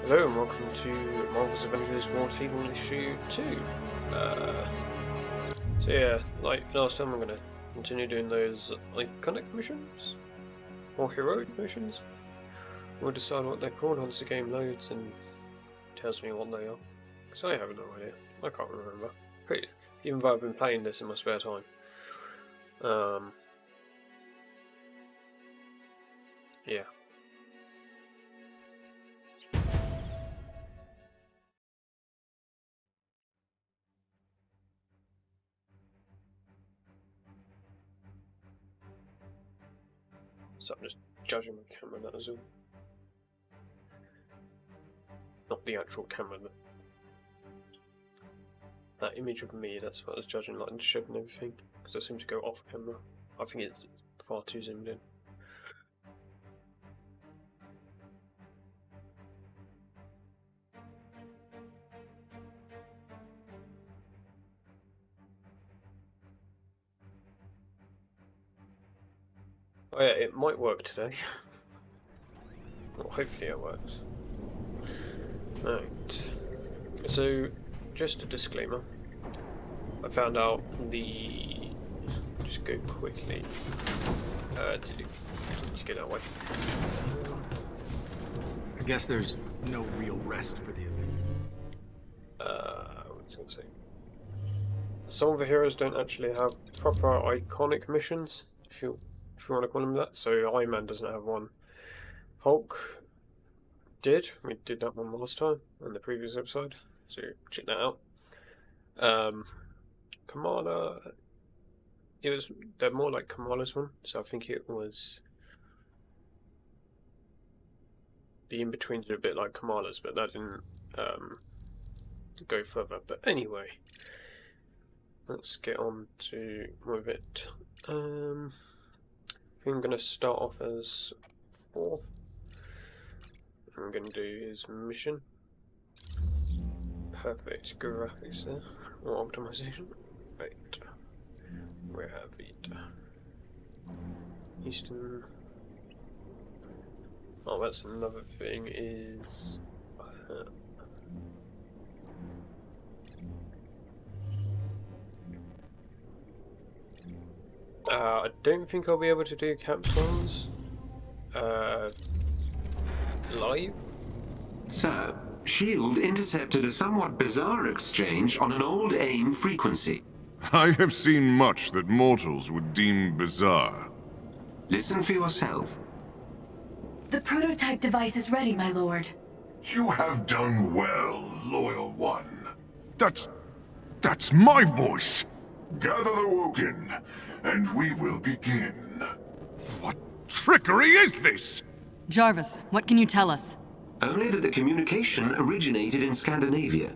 Hello and welcome to Marvel's Avengers War Table Issue 2. So yeah, like last time I'm going to continue doing those iconic missions, or heroic missions. We'll decide what they're called once the game loads and tells me what they are. Because I have no idea, I can't remember. Even though I've been playing this in my spare time. Yeah. So I'm just judging my camera, that is all. Not the actual camera, that image of me, that's what I was judging, like the shape and everything. Because I seem to go off camera. I think it's far too zoomed in. Oh yeah, it might work today. Well, hopefully it works. Right. So, just a disclaimer. I found out the... Just go quickly. Just get that way. I guess there's no real rest for the event. What was I going to say? Some of the heroes don't actually have proper iconic missions, if you want to call them that. So Iron Man doesn't have one. Hulk did. We did that one last time in the previous episode, so check that out. Kamala, they're more like Kamala's one, so I think it was the in-betweens are a bit like Kamala's, but that didn't go further. But anyway, let's get on to with it. I'm going to start off as 4. I'm going to do his mission. Perfect graphics there, or optimization. Right, where have it? Eastern. Oh, that's another thing. Is I don't think I'll be able to do capstans live. Sir, S.H.I.E.L.D. intercepted a somewhat bizarre exchange on an old AIM frequency. I have seen much that mortals would deem bizarre. Listen for yourself. The prototype device is ready, my lord. You have done well, loyal one. That's my voice! Gather the Woken, and we will begin. What trickery is this? Jarvis, what can you tell us? Only that the communication originated in Scandinavia.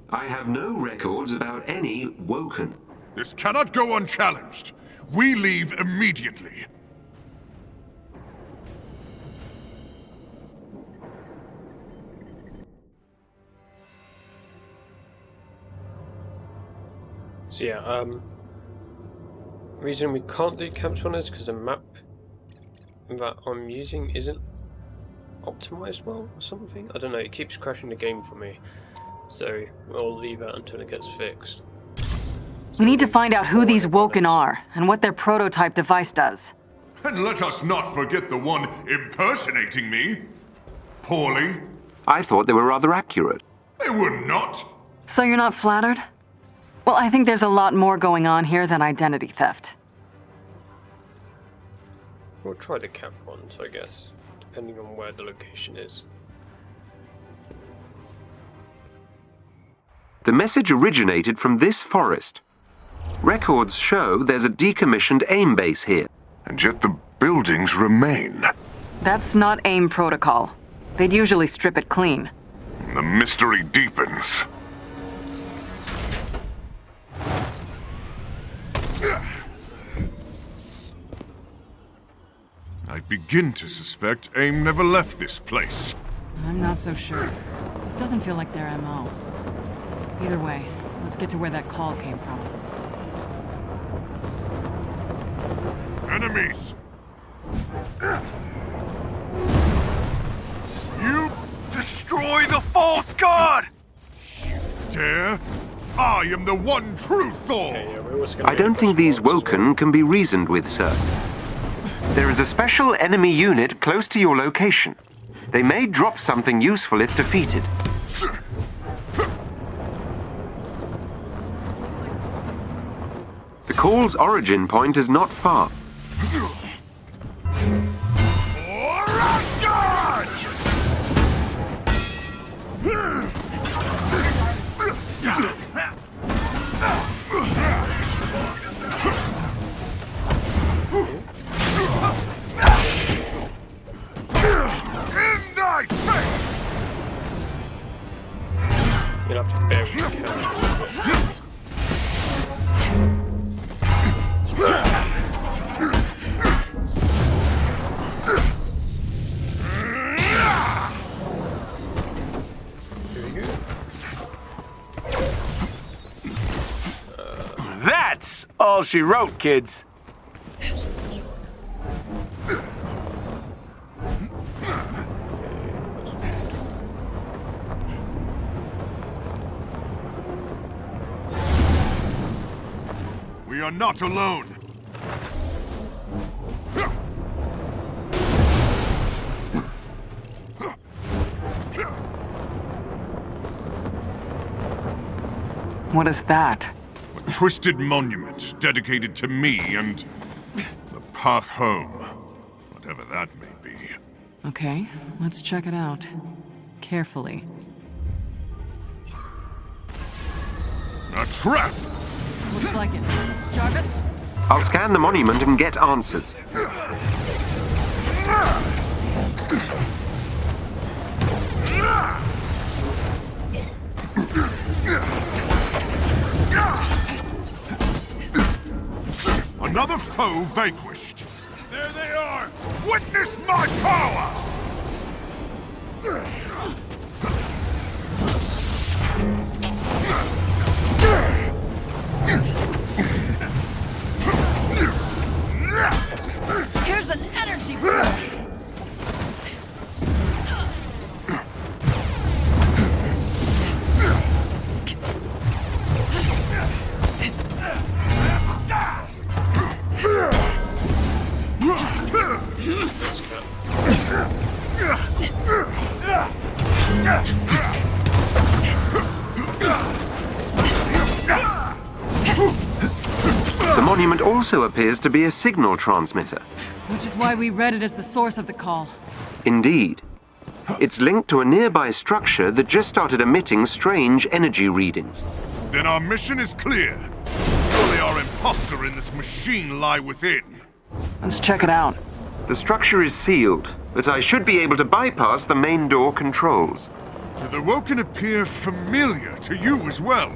I have no records about any Woken. This cannot go unchallenged. We leave immediately. So yeah, reason we can't do capstans is because the map that I'm using isn't optimized well or something. I don't know, it keeps crashing the game for me. So we'll leave it until it gets fixed. We need to find out who these Woken are, and what their prototype device does. And let us not forget the one impersonating me. Poorly. I thought they were rather accurate. They were not. So you're not flattered? Well, I think there's a lot more going on here than identity theft. We'll try the cap ones, I guess, depending on where the location is. The message originated from this forest. Records show there's a decommissioned AIM base here. And yet the buildings remain. That's not AIM protocol. They'd usually strip it clean. The mystery deepens. I begin to suspect AIM never left this place. I'm not so sure. This doesn't feel like their MO. Either way, let's get to where that call came from. Enemies! You destroyed almost gone! Dare? I am the one true Thor! Okay, yeah, we're always gonna I don't think these Woken can be reasoned with, sir. There is a special enemy unit close to your location. They may drop something useful if defeated. The call's origin point is not far. You'll have to bear with the camera. That's all she wrote, kids. We are not alone. What is that? A twisted monument dedicated to me and the path home. Whatever that may be. Okay, let's check it out. Carefully. A trap! Looks like it. Jarvis? I'll scan the monument and get answers. Another foe vanquished. There they are! Witness my power! Here's an energy boost! The monument also appears to be a signal transmitter. Which is why we read it as the source of the call. Indeed. It's linked to a nearby structure that just started emitting strange energy readings. Then our mission is clear. Surely our imposter in this machine lie within. Let's check it out. The structure is sealed, but I should be able to bypass the main door controls. Do the Woken appear familiar to you as well?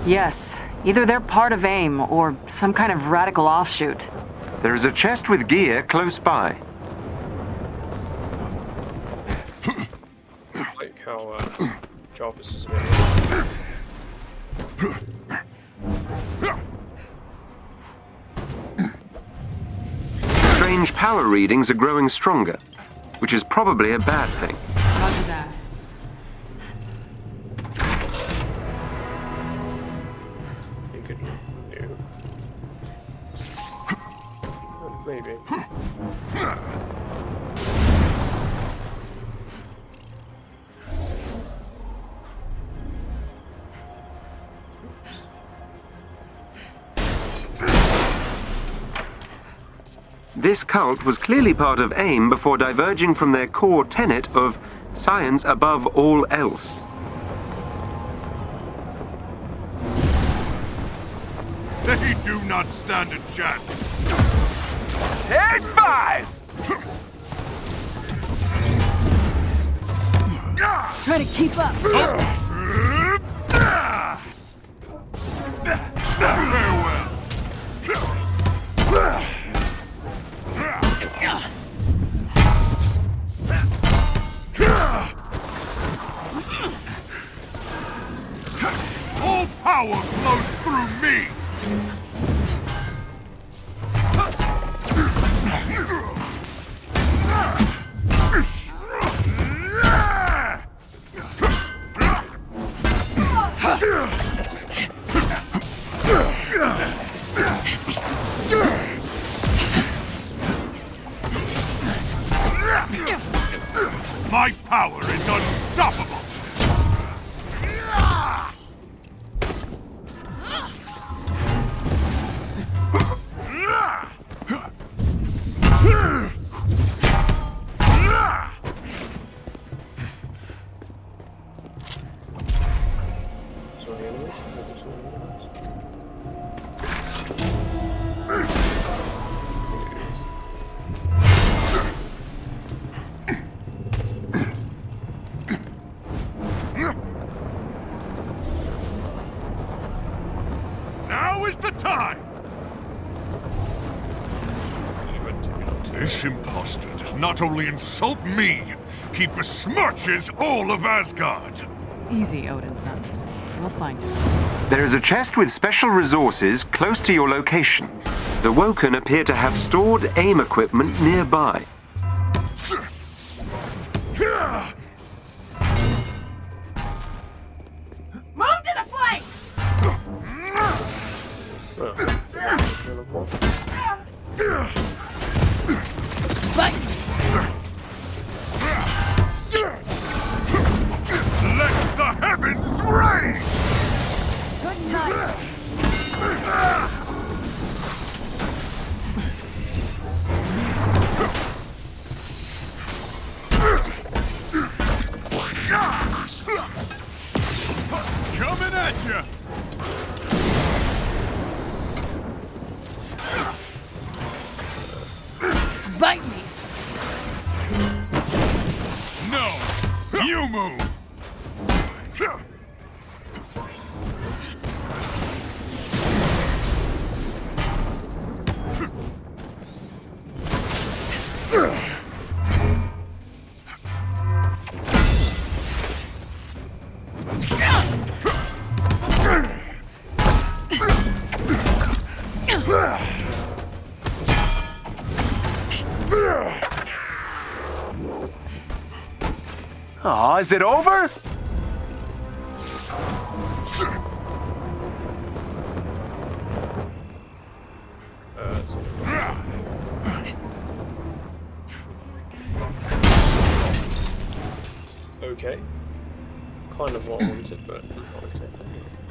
Yes. Either they're part of AIM or some kind of radical offshoot. There is a chest with gear close by. Like how Jarvis is a bit. Strange power readings are growing stronger, which is probably a bad thing. Roger that. You could do. Maybe. This cult was clearly part of AIM before diverging from their core tenet of science above all else. They do not stand a chance. Take 5! Try to keep up. Farewell. All power flows through me. My power is unstoppable! So the enemies? Now is the time! This imposter does not only insult me, he besmirches all of Asgard! Easy, Odin-son. We'll find him. There is a chest with special resources close to your location. The Woken appear to have stored aim equipment nearby. Move to the flank! Bite me! Let the heavens rain! Good night! Coming at you! Bite me! No! You move! Aw, is it over? Okay. Kind of what I wanted, but not exactly.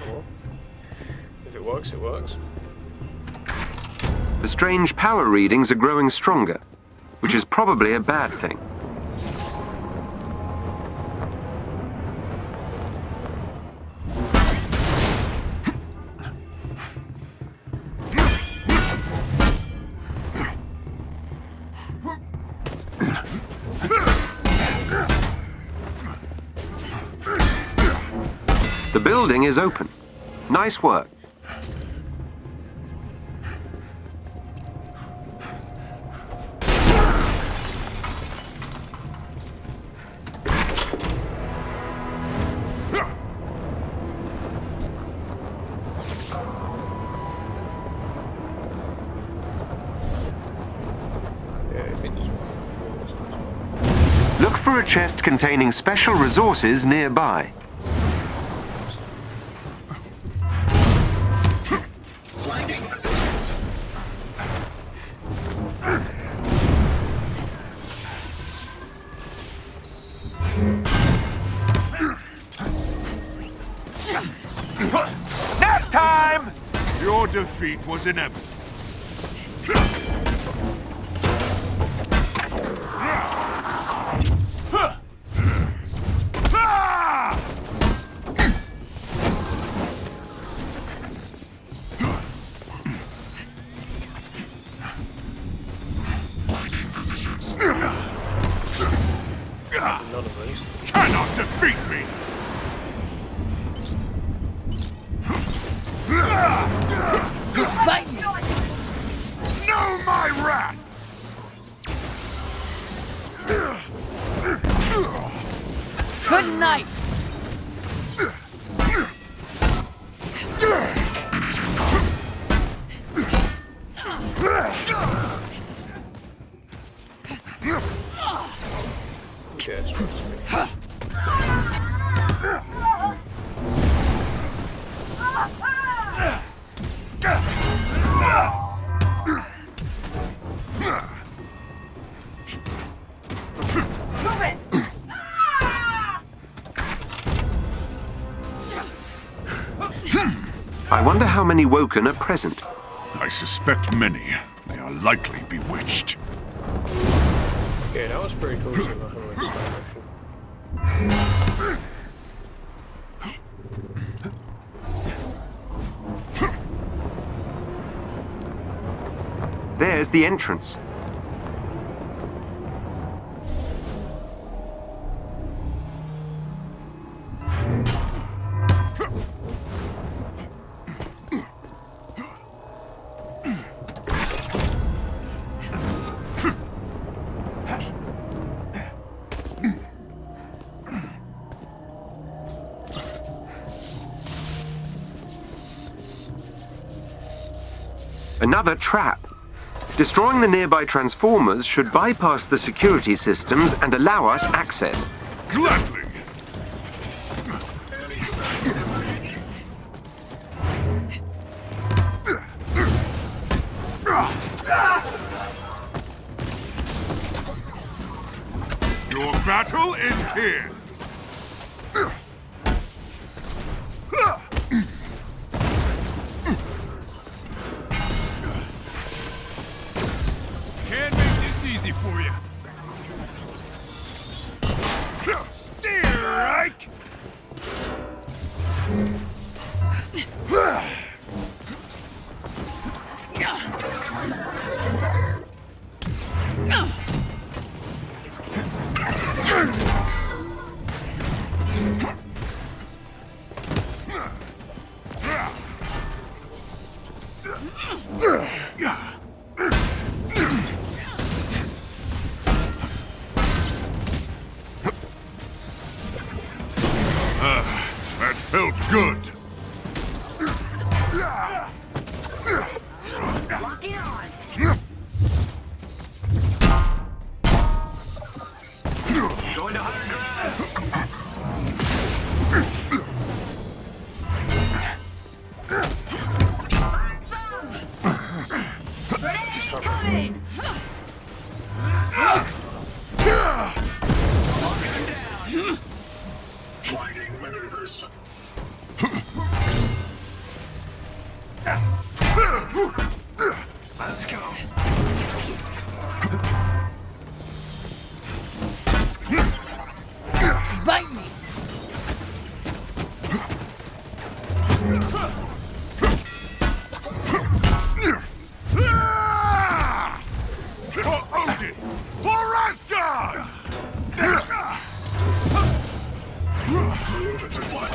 Well, if it works, it works. The strange power readings are growing stronger, which is probably a bad thing. The building is open. Nice work. Look for a chest containing special resources nearby. Flanking positions. Nap time! Your defeat was inevitable. None of these. Cannot defeat me! Bite me! Know my wrath! Good night! Okay, strikes me. Move it! I wonder how many Woken are present. I suspect many. They are likely bewitched. Okay, that was pretty cool seeing that hammer in slow motion. There's the entrance. Another trap. Destroying the nearby transformers should bypass the security systems and allow us access. Gladly! Your battle ends here! Can't make this easy for you. Strike! That felt good. Going to higher Blinding maneuvers. Let's go. Bite me! For Odin! For Asgard! Move it to fly.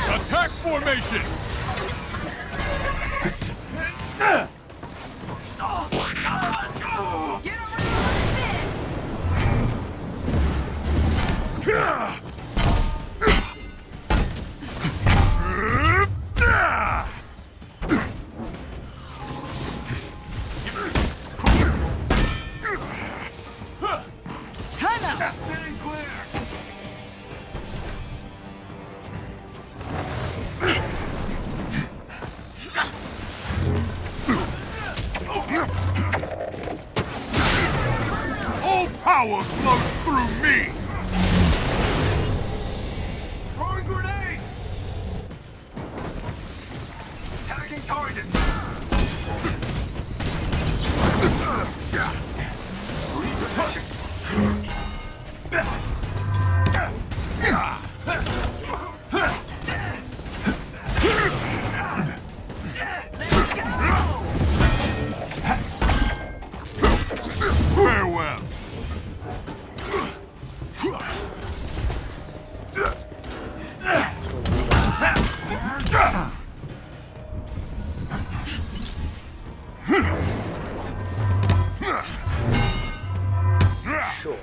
Attack formation! China! All power flows through me! Throwing grenade! Tagging target! Farewell! Sure.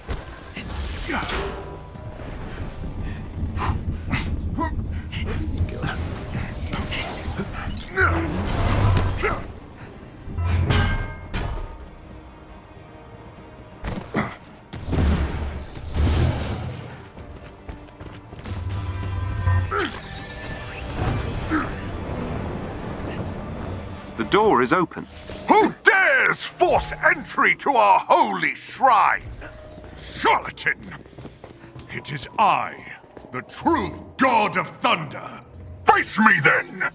door is open. Who dares force entry to our holy shrine? Charlatan! It is I, the true God of Thunder. Face me then,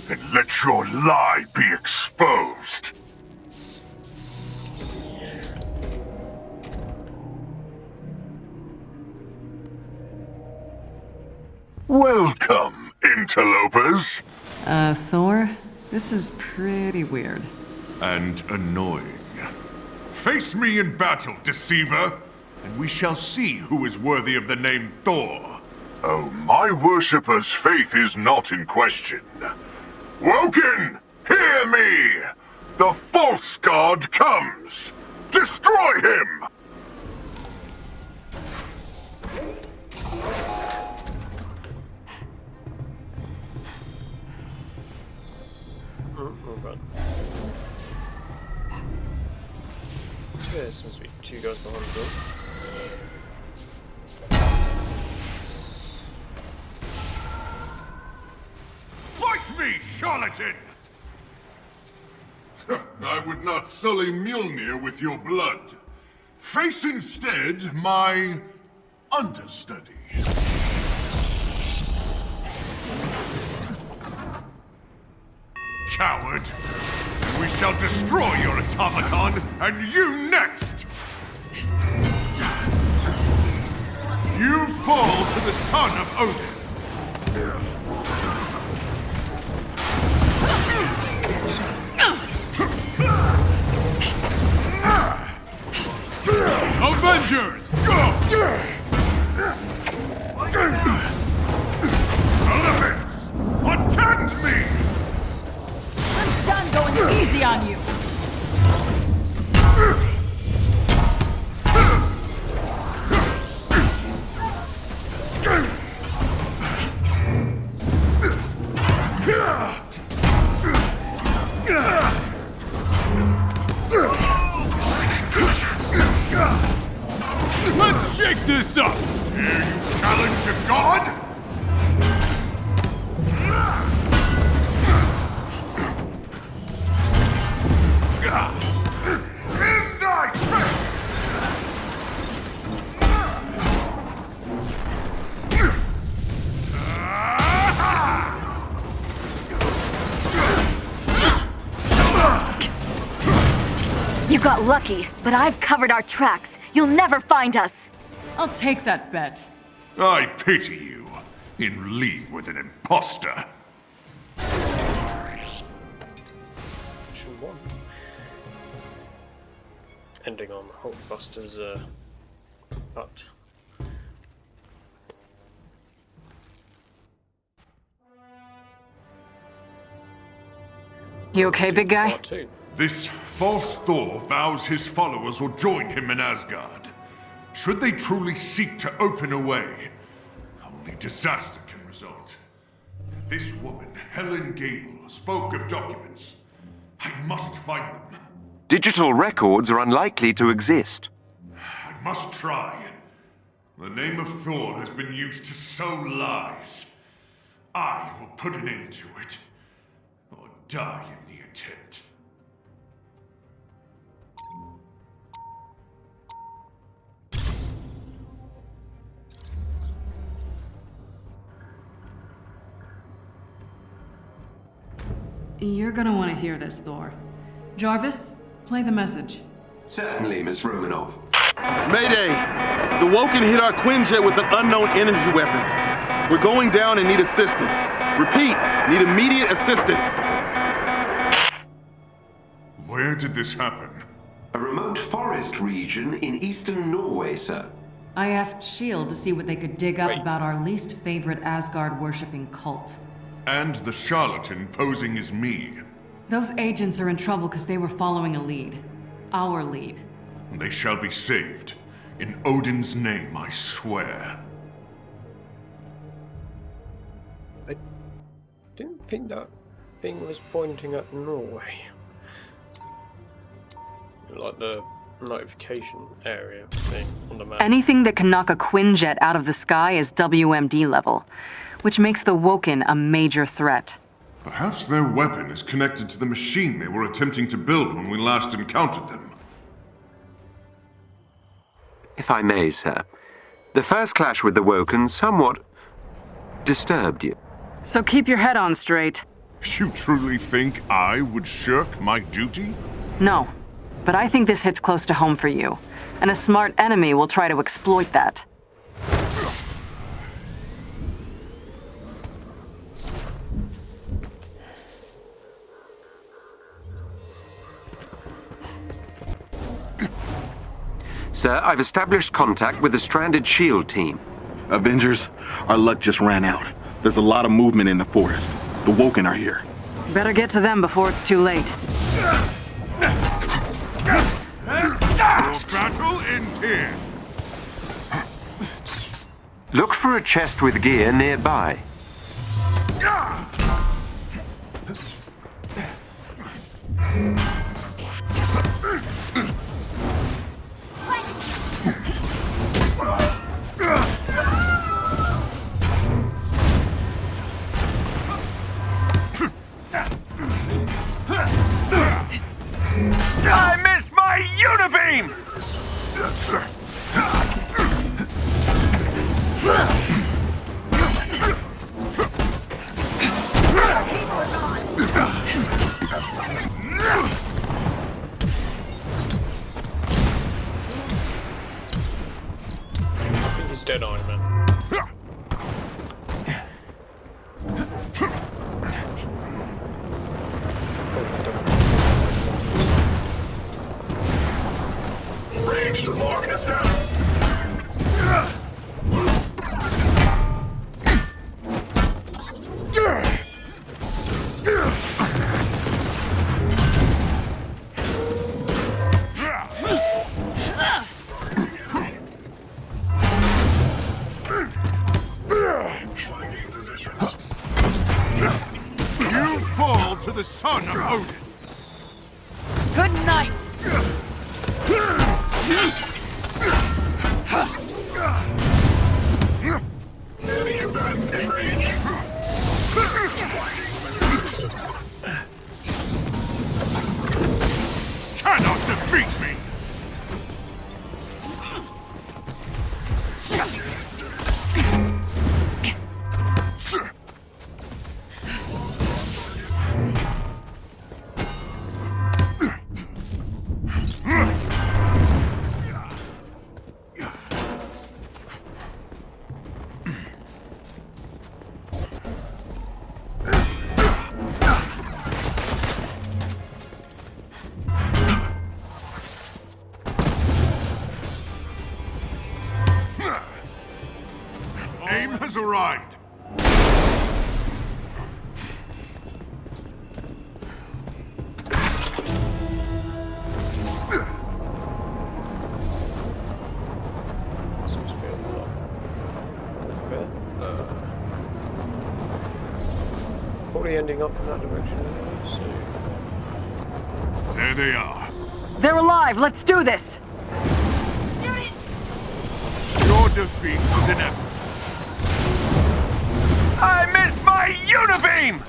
and let your lie be exposed. Welcome, interlopers. Thor? This is pretty weird. And annoying. Face me in battle, deceiver, and we shall see who is worthy of the name Thor. Oh, my worshipper's faith is not in question. Woken, hear me! The false god comes! Destroy him! Oh god. Yeah, there seems to be two guys behind the door. Fight me, charlatan! I would not sully Mjolnir with your blood. Face instead my understudy. Coward! We shall destroy your automaton, and you next! You fall to the son of Odin! Avengers! Elements! Attend me! I'm done going easy on you. Let's shake this up! Dare you challenge a god? In thy face! You got lucky, but I've covered our tracks. You'll never find us. I'll take that bet. I pity you, in league with an imposter. Mission 1. Ending on Hulkbuster's butt. You okay, big guy? Part 2. This false Thor vows his followers will join him in Asgard. Should they truly seek to open a way, only disaster can result. This woman, Helen Gable, spoke of documents. I must find them. Digital records are unlikely to exist. I must try. The name of Thor has been used to sow lies. I will put an end to it, or die in the attempt. You're gonna want to hear this, Thor. Jarvis, play the message. Certainly, Miss Romanoff. Mayday! The Woken hit our Quinjet with an unknown energy weapon. We're going down and need assistance. Repeat, need immediate assistance. Where did this happen? A remote forest region in eastern Norway, sir. I asked S.H.I.E.L.D. to see what they could dig up Wait. about our least favorite Asgard-worshipping cult. And the charlatan posing as me. Those agents are in trouble because they were following a lead. Our lead. They shall be saved. In Odin's name, I swear. I didn't think that thing was pointing at Norway. Like the notification area thing on the map. Anything that can knock a Quinjet out of the sky is WMD level, which makes the Woken a major threat. Perhaps their weapon is connected to the machine they were attempting to build when we last encountered them. If I may, sir, the first clash with the Woken somewhat disturbed you. So keep your head on straight. You truly think I would shirk my duty? No, but I think this hits close to home for you, and a smart enemy will try to exploit that. Sir, I've established contact with the stranded S.H.I.E.L.D. team. Avengers, our luck just ran out. There's a lot of movement in the forest. The Woken are here. Better get to them before it's too late. Your battle ends here. Look for a chest with gear nearby. I missed my unibeam! I think he's dead on, man. Range to lock us down. You fall to the son of Odin. Good night. Cannot defeat me. Aim has arrived. Seems to be a lot. Okay. Probably ending up in that direction anyway, so... There they are. They're alive! Let's do this! Your defeat was inevitable. I missed my unibeam!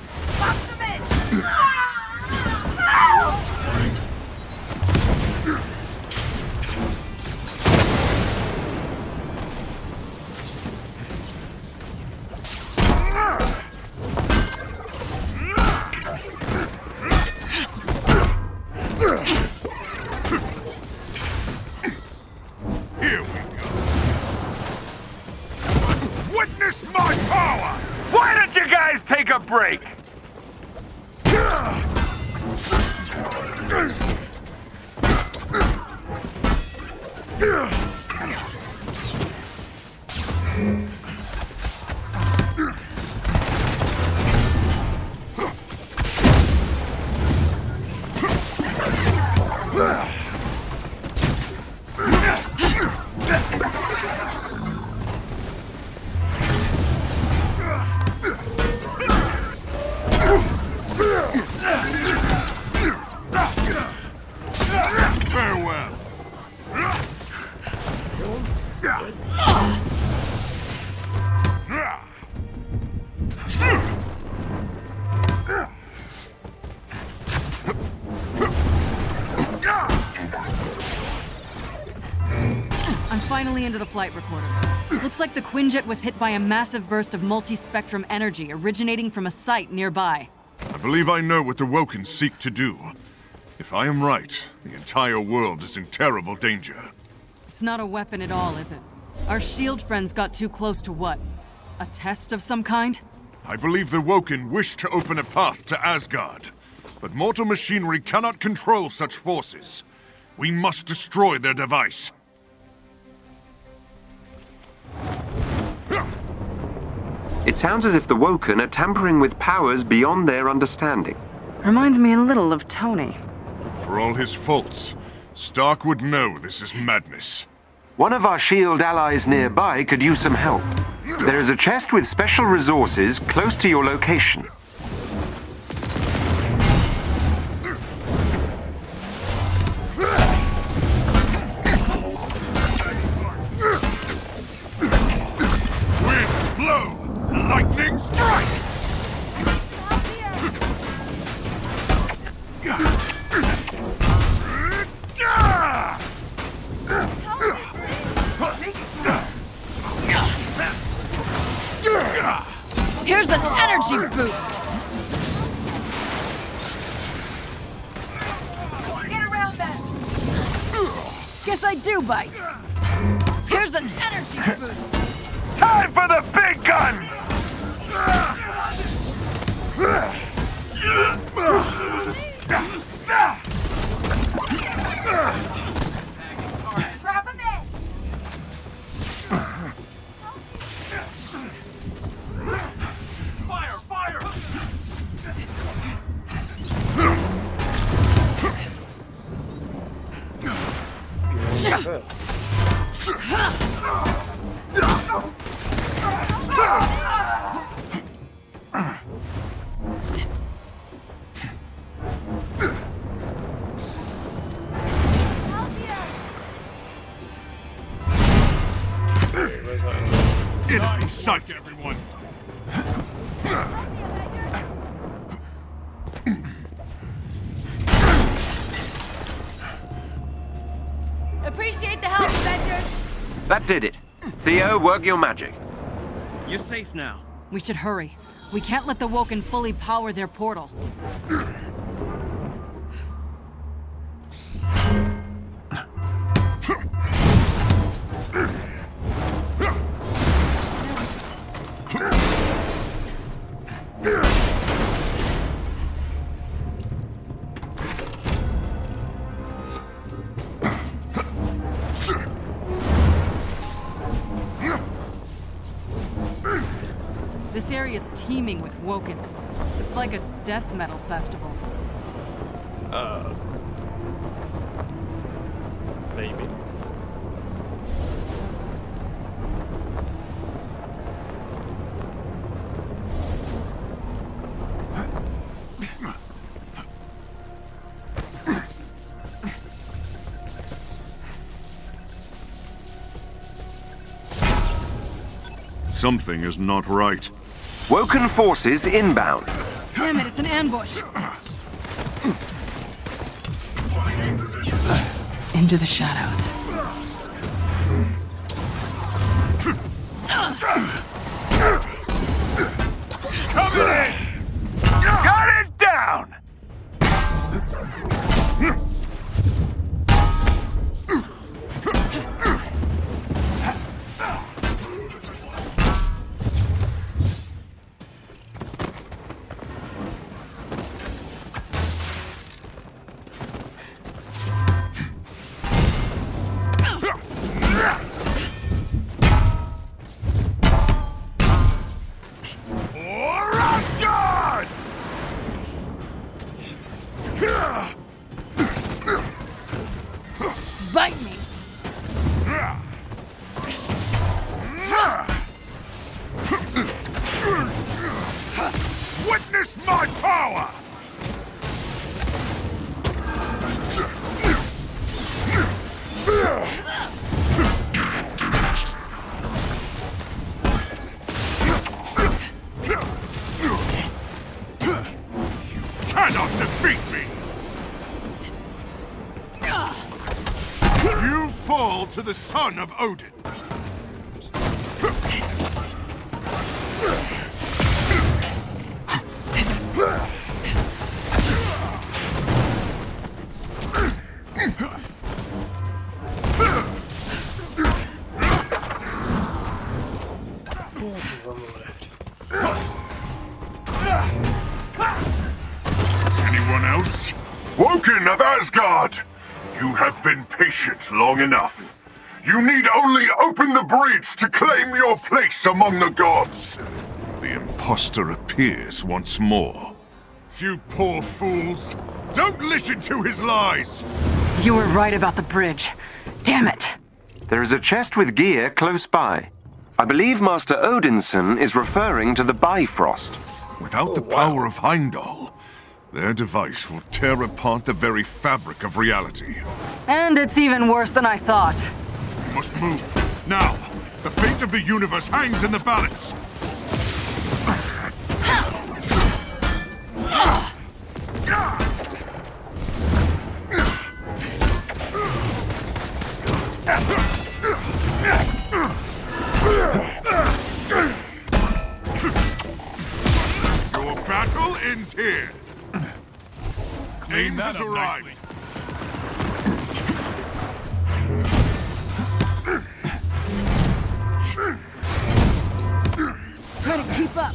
Here we go. Witness my power! Why don't you guys take a break? Farewell. finally into the flight recorder. Looks like the Quinjet was hit by a massive burst of multi-spectrum energy originating from a site nearby. I believe I know what the Woken seek to do. If I am right, the entire world is in terrible danger. It's not a weapon at all, is it? Our shield friends got too close to what? A test of some kind? I believe the Woken wish to open a path to Asgard. But mortal machinery cannot control such forces. We must destroy their device. It sounds as if the Woken are tampering with powers beyond their understanding. Reminds me a little of Tony. For all his faults, Stark would know this is madness. One of our shield allies nearby could use some help. There is a chest with special resources close to your location. Wind, blow! Lightning, strike! Here's an energy boost! Get around that! Guess I do bite. Here's an energy boost! Time for the big guns! Drop him in! Fire! Fire! Enemy sight, everyone! Appreciate the help, Avengers! That did it. Theo, work your magic. You're safe now. We should hurry. We can't let the Woken fully power their portal. This area's teeming with Woken. It's like a death metal festival. Maybe. Something is not right. Woken forces inbound. Damn it, it's an ambush! Into the shadows. Coming in! Got it down! the son of Odin. Anyone else? Woken of Asgard! You have been patient long enough. You need only open the bridge to claim your place among the gods. The imposter appears once more. You poor fools! Don't listen to his lies! You were right about the bridge. Damn it. There is a chest with gear close by. I believe Master Odinson is referring to the Bifrost. Without the power of Heimdall, their device will tear apart the very fabric of reality. And it's even worse than I thought. We must move. Now! The fate of the universe hangs in the balance! Your battle ends here. Aim has arrived. Try to keep up.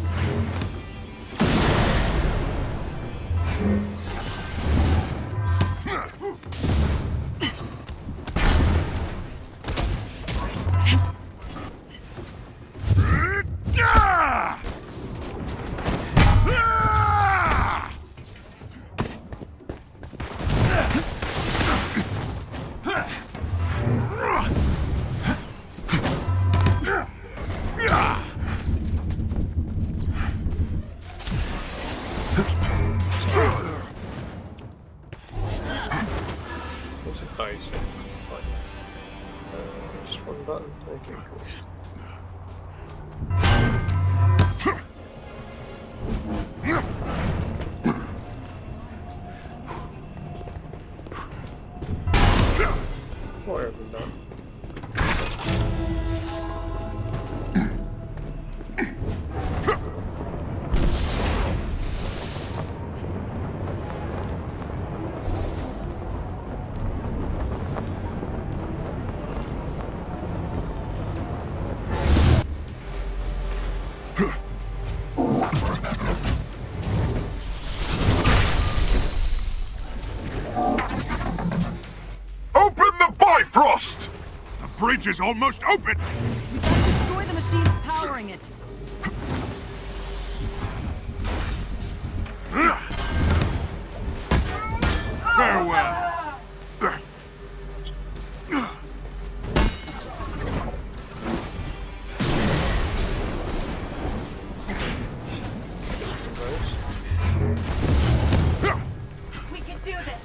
Just one button. Okay, cool. Whatever done. Bifrost! The bridge is almost open! We gotta destroy the machines powering it. Farewell! We can do this!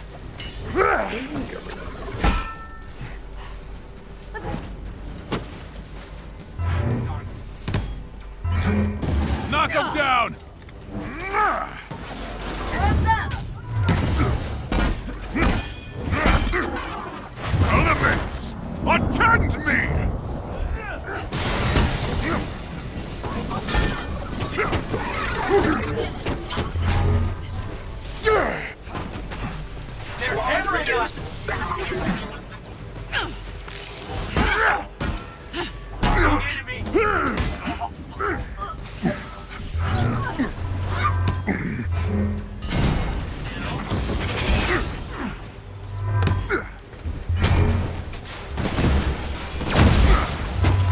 Knock him down! What's up? Elements! Attend me! They're hammering us!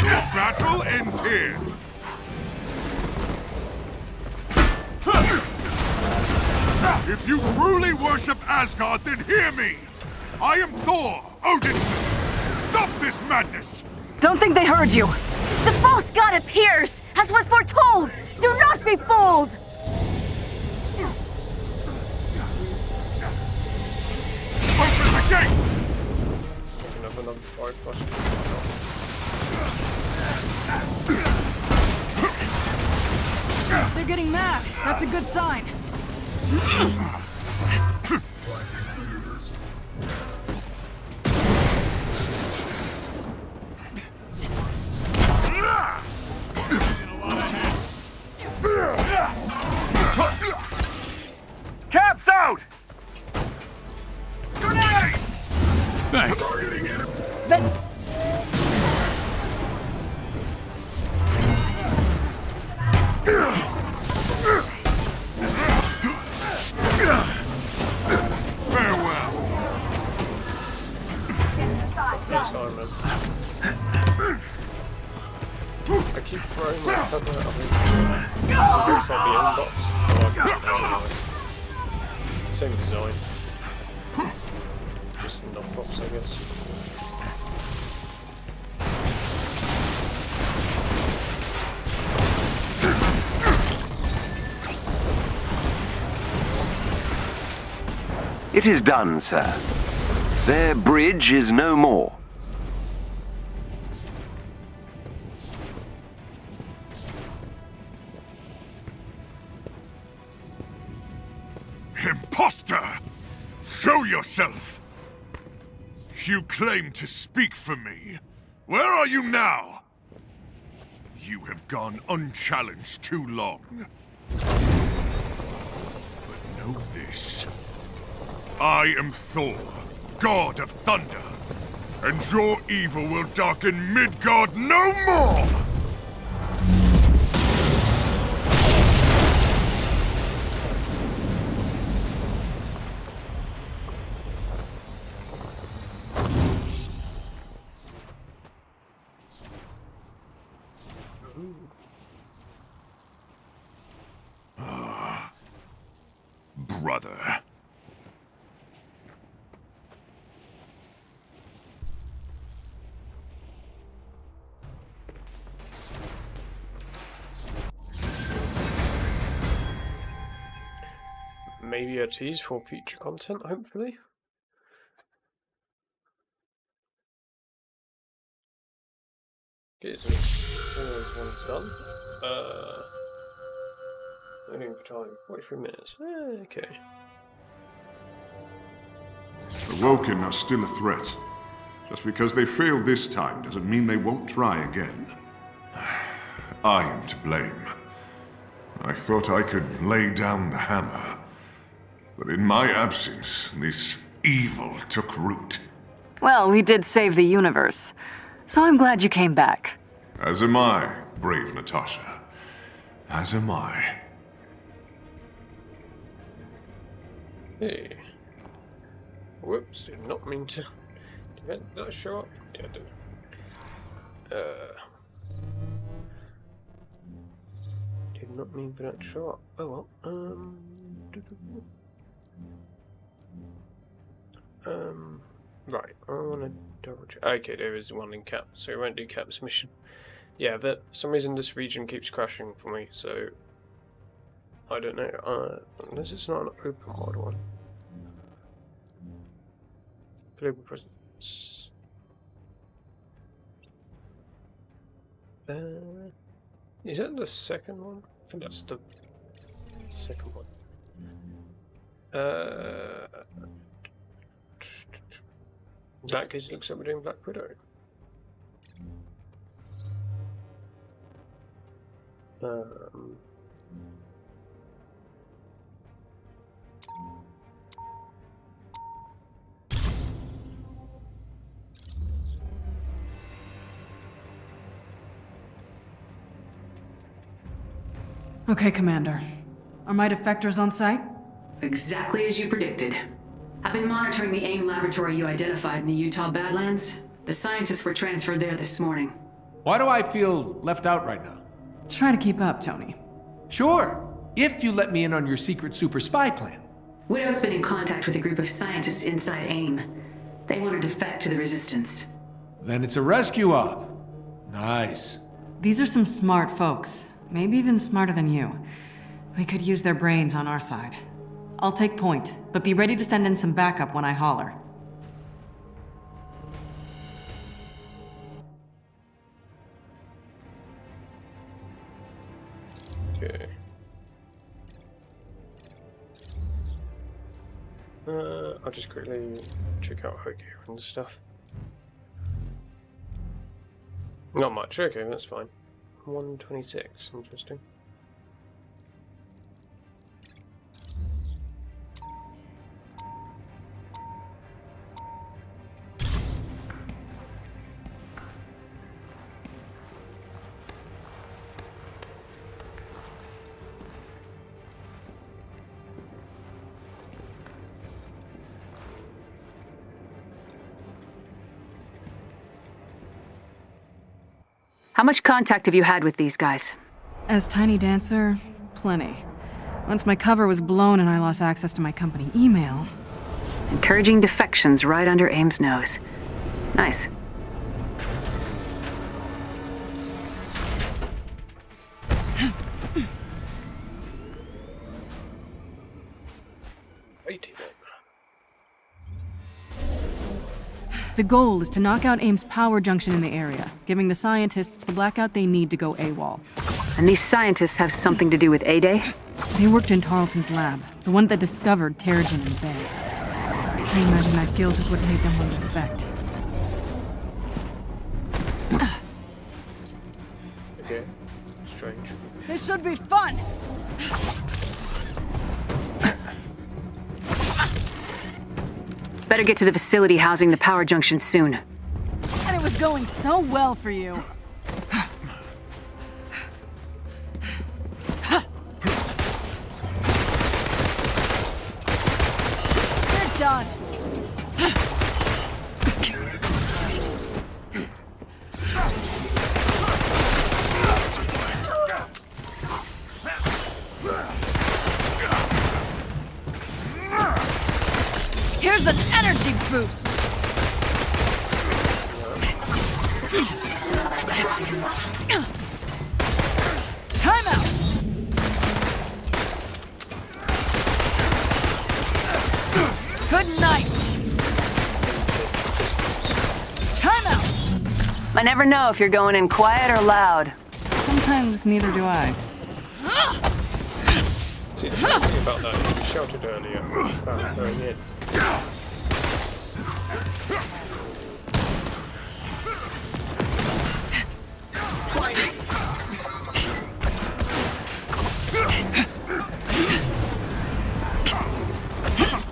Your battle ends here! If you truly worship Asgard, then hear me! I am Thor, Odinson! Stop this madness! Don't think they heard you. The false god appears, as was foretold! Do not be fooled! Open the gate! They're getting mad. That's a good sign. keep throwing my cover at me. Does it go inside the own box? Oh, I can't anyway. Same design. Just knockoffs, I guess. It is done, sir. Their bridge is no more. Imposter! Show yourself! You claim to speak for me. Where are you now? You have gone unchallenged too long. But know this. I am Thor, God of Thunder, and your evil will darken Midgard no more! Brother. Maybe a tease for future content, hopefully. Isn't it? One's done. Waiting for time. 43 minutes. Okay. The Woken are still a threat. Just because they failed this time doesn't mean they won't try again. I am to blame. I thought I could lay down the hammer. But in my absence, this evil took root. Well, we did save the universe. So I'm glad you came back. As am I, brave Natasha. As am I. Hey. Whoops, did not mean to. Did that show up? Yeah, I did. Did not mean for that to show up. Oh well. Right, I want to double check. Okay, there is one in Cap, so we won't do Cap's mission. Yeah, but for some reason this region keeps crashing for me, so I don't know. Unless it's not an open world one. Global presence. Is that the second one? I think that's the second one. In that case, it looks like we're doing Black Widow. Okay, Commander. Are my defectors on site? Exactly as you predicted. I've been monitoring the AIM laboratory you identified in the Utah Badlands. The scientists were transferred there this morning. Why do I feel left out right now? Try to keep up, Tony. Sure, if you let me in on your secret super spy plan. Widow's been in contact with a group of scientists inside AIM. They want to defect to the Resistance. Then it's a rescue op. Nice. These are some smart folks. Maybe even smarter than you. We could use their brains on our side. I'll take point, but be ready to send in some backup when I holler. Okay. I'll just quickly check out her gear and stuff. Not much, okay, that's fine. 126, interesting. How much contact have you had with these guys? As Tiny Dancer, plenty. Once my cover was blown and I lost access to my company email. Encouraging defections right under AIM's nose. Nice. The goal is to knock out AIM's power junction in the area, giving the scientists the blackout they need to go AWOL. And these scientists have something to do with A-Day? They worked in Tarleton's lab, the one that discovered Terrigen and Bay. I imagine that guilt is what made them want to defect. Okay, strange. This should be fun! Better get to the facility housing the power junction soon. And it was going so well for you. You're done. Here's an energy boost! Time out! Good night! Time out! I never know if you're going in quiet or loud. Sometimes neither do I. See, the funny thing about that is we shouted earlier about going in.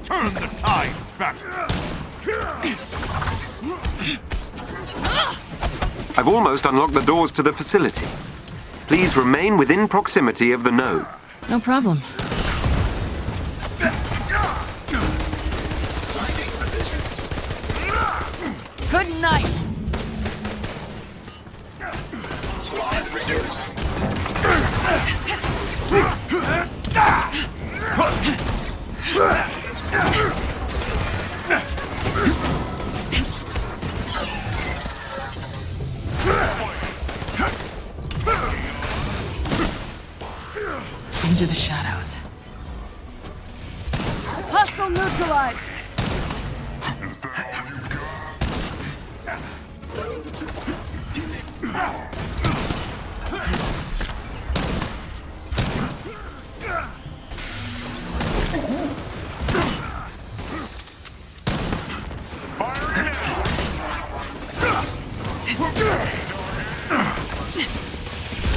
Turn the tide back. I've almost unlocked the doors to the facility. Please remain within proximity of the node. No problem. Good night! Squad reduced. Into the shadows. Hostile neutralized!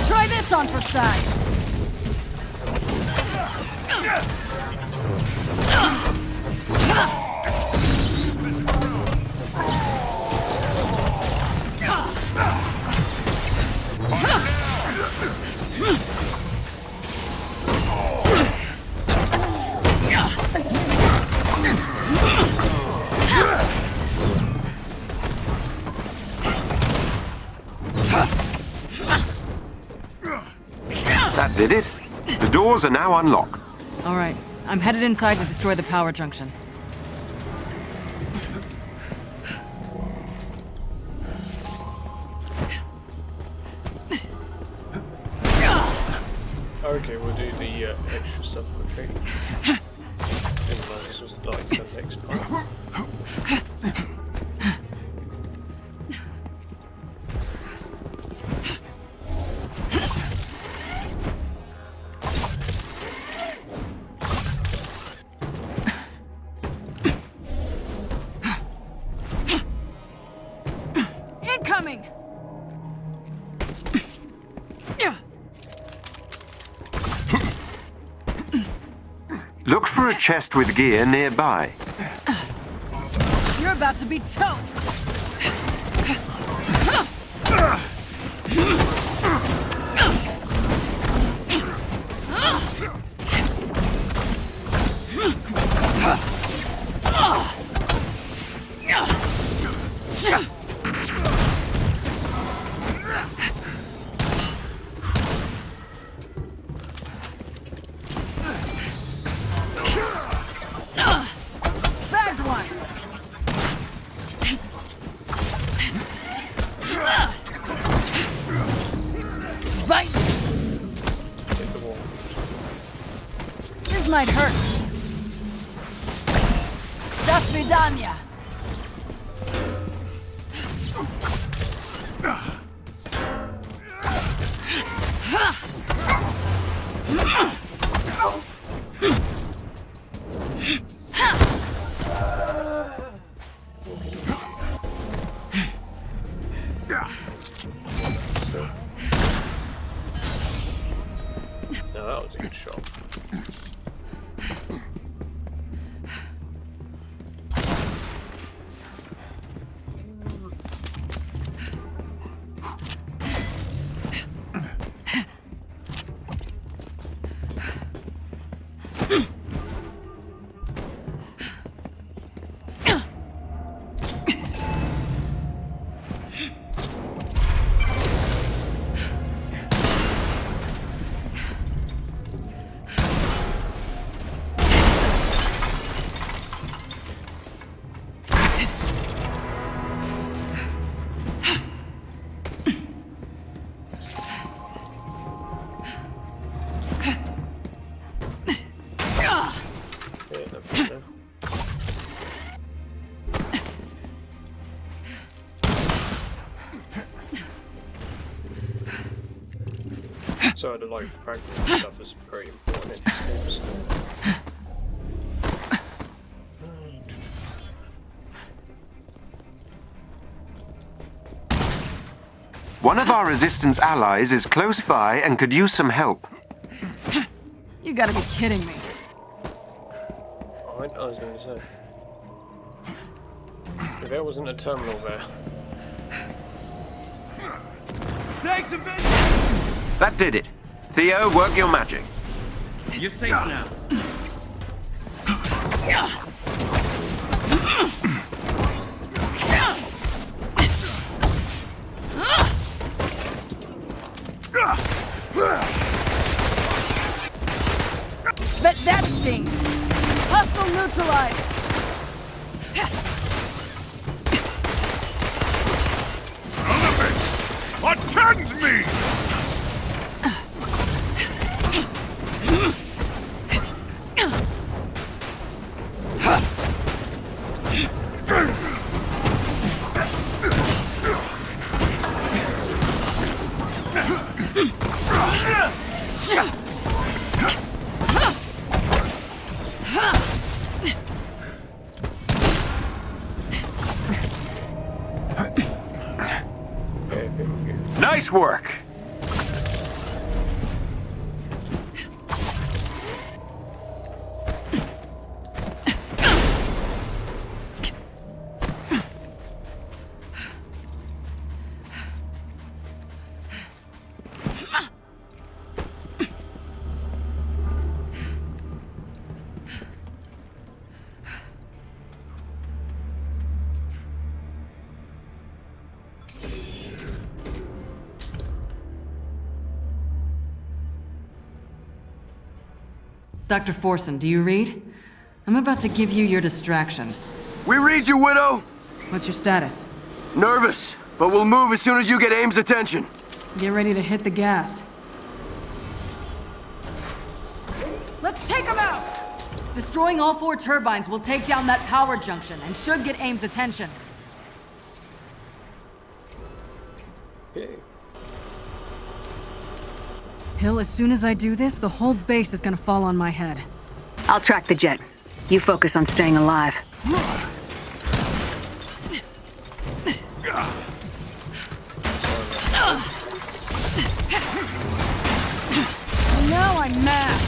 Try this on for size! That did it. The doors are now unlocked. All right, I'm headed inside to destroy the power junction. Okay, we'll do the extra stuff quickly. Didn't know this was like the next part. Incoming! Look for a chest with gear nearby. You're about to be toast! might hurt. До свидания. No, that was a good shot. So the like fragment stuff is very important in these games. One of our resistance allies is close by and could use some help. You gotta be kidding me. I was going to say. If there wasn't a terminal there. Thanks, Avengers! That did it. Theo, work your magic. You're safe now. Bet that stings. Hostile neutralized. Attend me! Nice work! Dr. Forson, do you read? I'm about to give you your distraction. We read you, Widow! What's your status? Nervous, but we'll move as soon as you get AIM's attention. Get ready to hit the gas. Let's take him out! Destroying all 4 turbines will take down that power junction and should get AIM's attention. Okay. Hill, as soon as I do this, the whole base is gonna fall on my head. I'll track the jet. You focus on staying alive. Now I'm mad.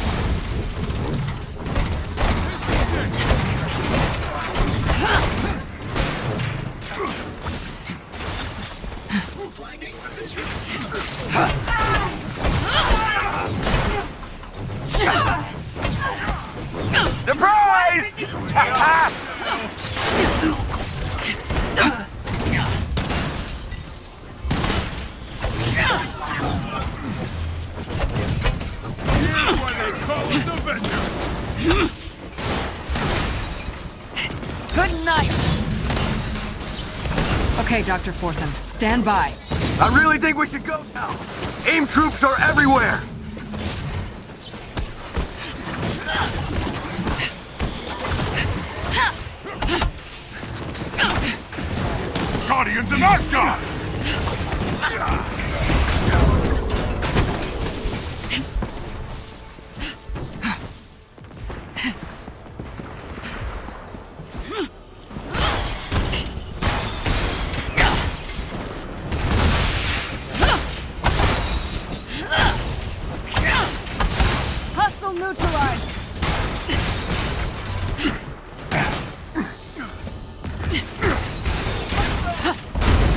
Surprise! Good night. Okay, Dr. Forson, stand by. I really think we should go now. AIM troops are everywhere. Guardians of Asgard! Hostile neutralized.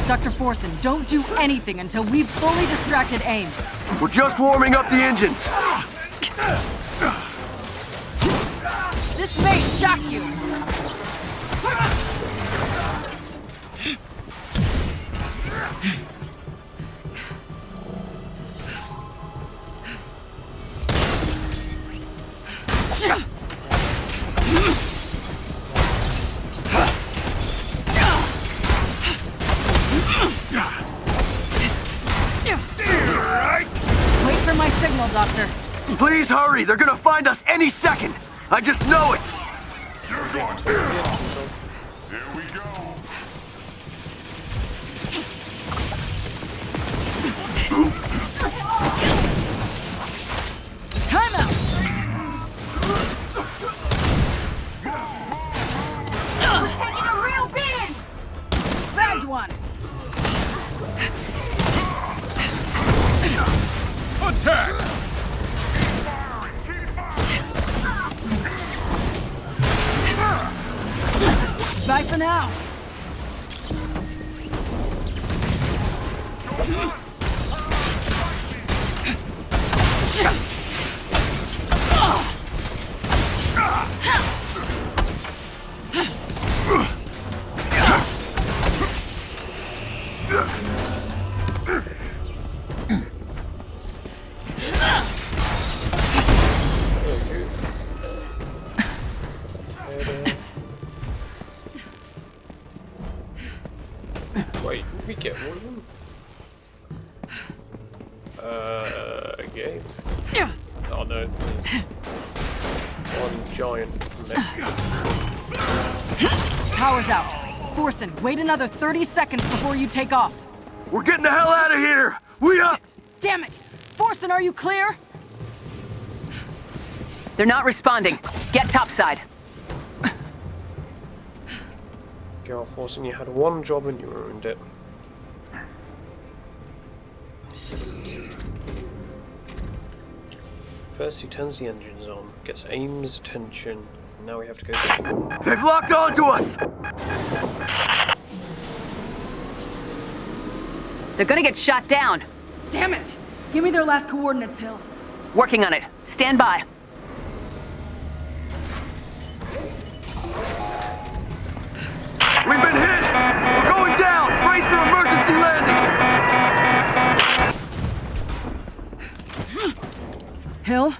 Dr. Forsen, don't do anything until we've fully distracted AIM. We're just warming up the engines. This may shock you. Wait for my signal, Doctor. Please hurry, they're gonna find us any second. I just know it. Here we go. Time out. Taking a real beating! Bagged one. Attack! Bye for now. Wait, did we get one of them? Game. Oh no, there's one giant mech. Power's out. Forsen, wait another 30 seconds before you take off. We're getting the hell out of here. We up. Damn it! Forsen, are you clear? They're not responding. Get topside. Girl, Forsen, you had one job and you ruined it. First he turns the engines on, gets AIM's attention, and now we have to go see. They've locked onto us. They're gonna get shot down. Damn it! Give me their last coordinates, Hill. Working on it. Stand by. We've been hit. We're going down. Brace for emergency landing. Hill?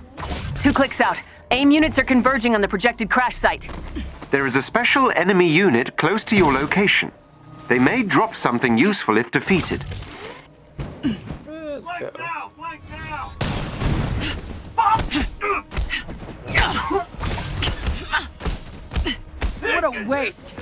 2 clicks out. AIM units are converging on the projected crash site. There is a special enemy unit close to your location. They may drop something useful if defeated. Flank now! Flank now! What a waste.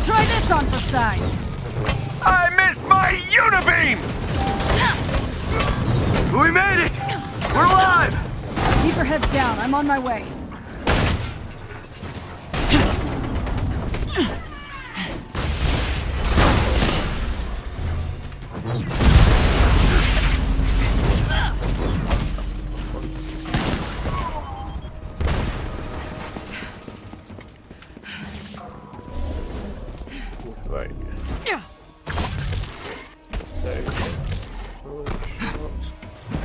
Try this on for size. I missed my unibeam. We made it. We're alive. Keep your heads down. I'm on my way. Right. There you go. Holy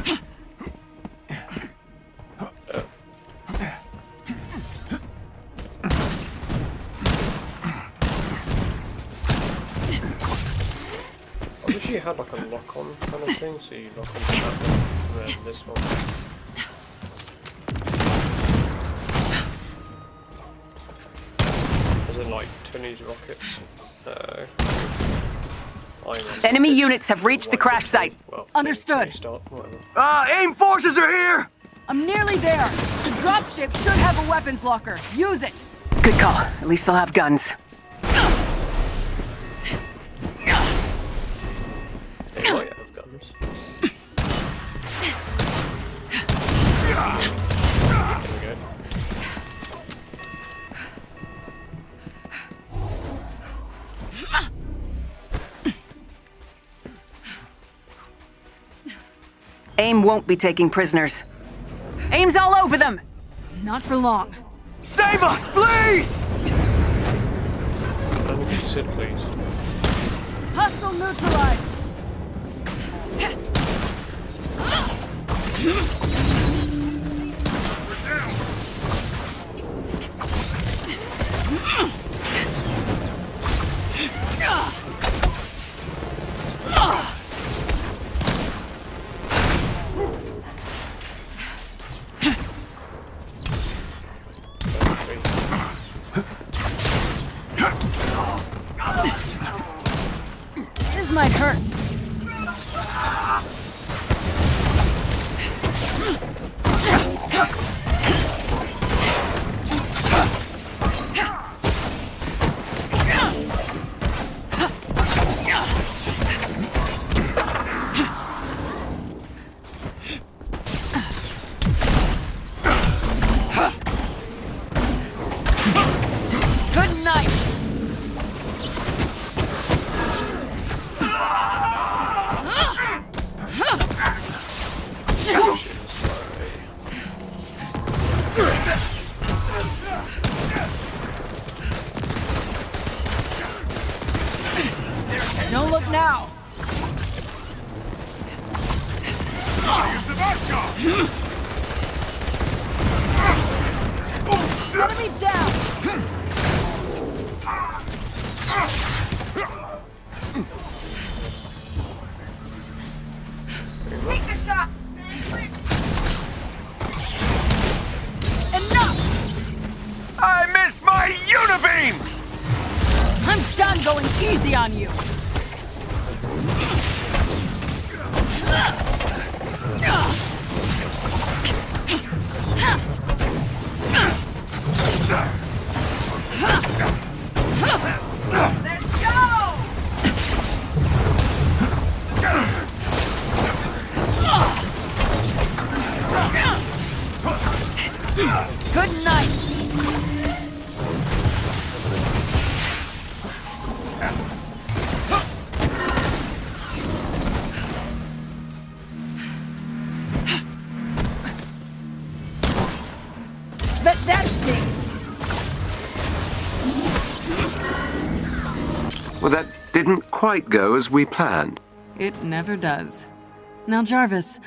shit. I wish you had like a lock-on kind of thing, so you lock onto that one and then this one. As in, like, Tony's rockets. Enemy units have reached the crash site. Well, Understood. AIM forces are here! I'm nearly there. The dropship should have a weapons locker. Use it. Good call. At least they'll have guns. They might have guns. There we go. AIM won't be taking prisoners. AIM's all over them! Not for long. Save us, please! I don't think she said please. Hostile neutralized. This might hurt. Good night. Don't look now. Enemy down. Take the shot. Enough. I missed my unibeam! I'm done going easy on you. Let's go! Good night. Bet that stings. Well, that didn't quite go as we planned. It never does. Now, Jarvis,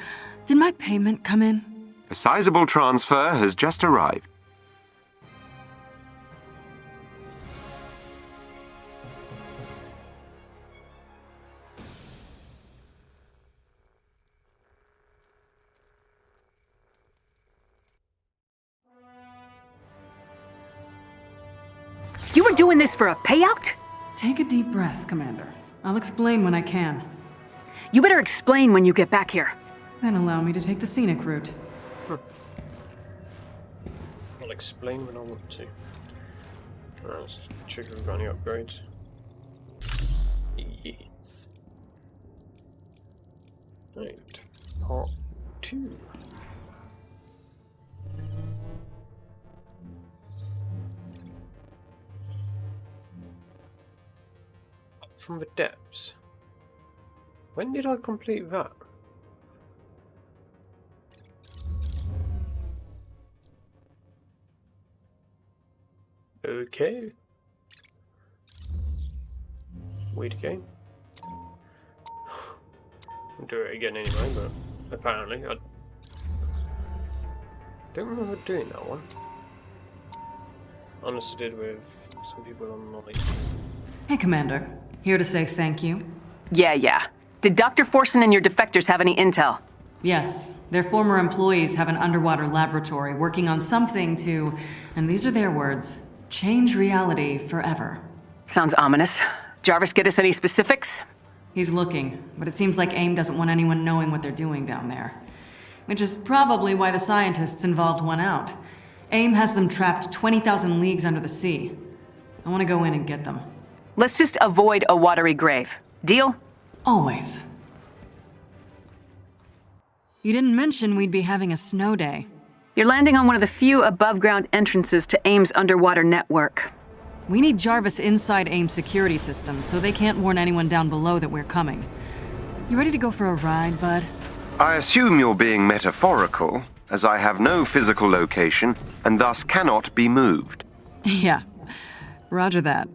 did my payment come in? A sizable transfer has just arrived. You were doing this for a payout? Take a deep breath, Commander. I'll explain when I can. You better explain when you get back here. Then allow me to take the scenic route. I'll explain when I want to. Let's check if we've got any upgrades. Yes. Right. Part 2. Up from the depths. When did I complete that? Okay. Wait again. I'll do it again anyway, but apparently I don't remember doing that one. Honestly, did with some people online. Hey, Commander. Here to say thank you. Yeah. Did Dr. Forsen and your defectors have any intel? Yes. Their former employees have an underwater laboratory working on something to, and these are their words, change reality forever. Sounds ominous. Jarvis get us any specifics? He's looking, but it seems like AIM doesn't want anyone knowing what they're doing down there. Which is probably why the scientists involved went out. AIM has them trapped 20,000 leagues under the sea. I want to go in and get them. Let's just avoid a watery grave. Deal? Always. You didn't mention we'd be having a snow day. You're landing on one of the few above-ground entrances to AIM's underwater network. We need Jarvis inside AIM's security system, so they can't warn anyone down below that we're coming. You ready to go for a ride, bud? I assume you're being metaphorical, as I have no physical location, and thus cannot be moved. Yeah, roger that.